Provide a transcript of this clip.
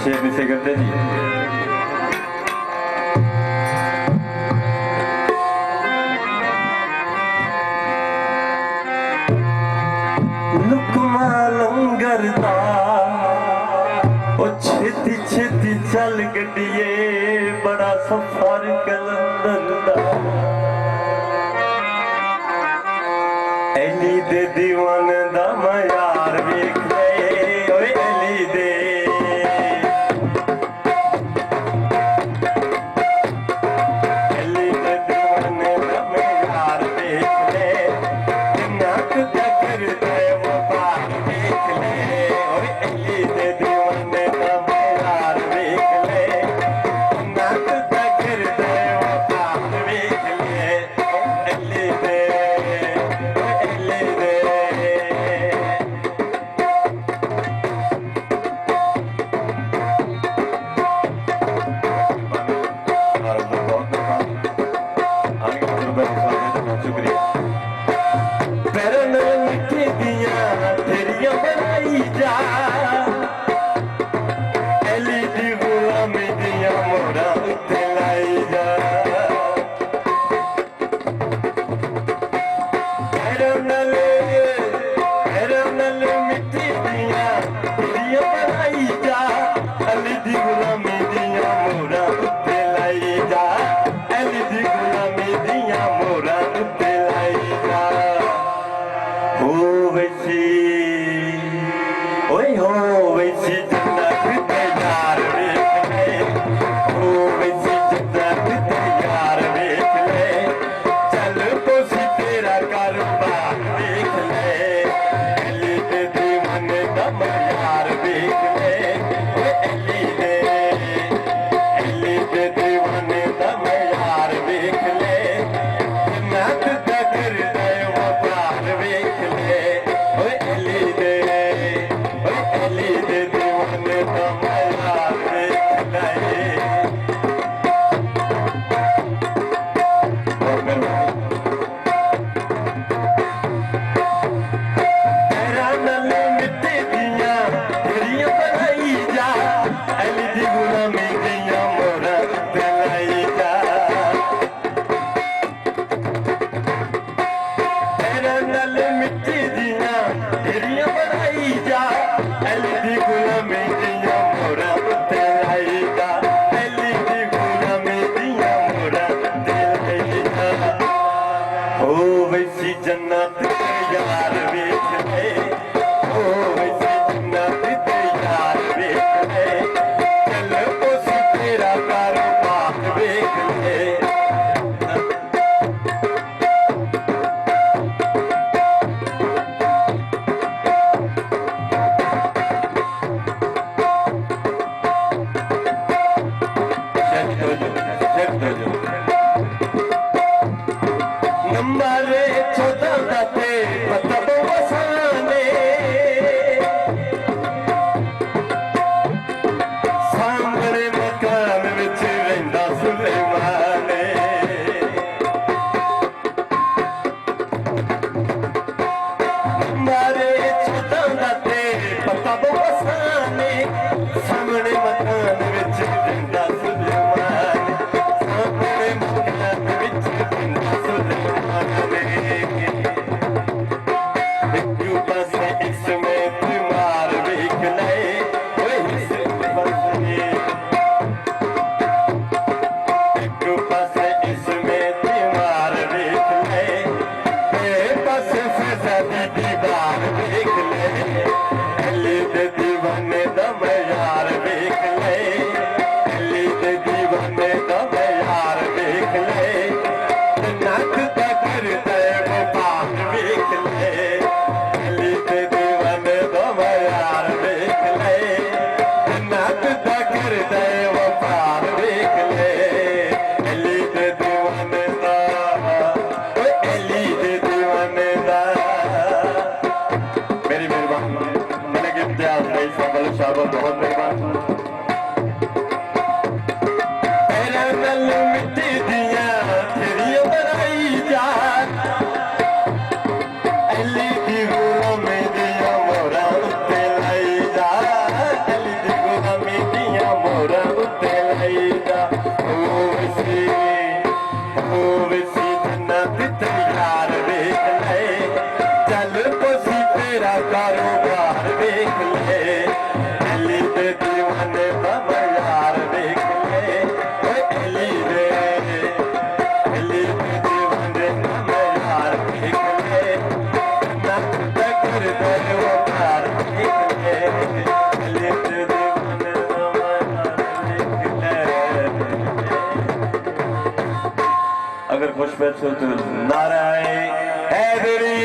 शेर नहीं से करते जी। लुकमा लंगरदा ओ छेती छेती चल गड्डिए बड़ा सफर कलंदर दा एली दे दीवान दा मैं यार वेख ले ओए एली दे मेरा कारोबार देख ले, दिल्ली दे दीवाने दा मयार देख ले, ओए दिल्ली दे दीवाने दा मयार देख ले, नक तकर दे वो प्यार देख ले, दिल्ली दे दीवाने दा मयार देख ले। अगर खुश बैठो तो नाराए हैदरी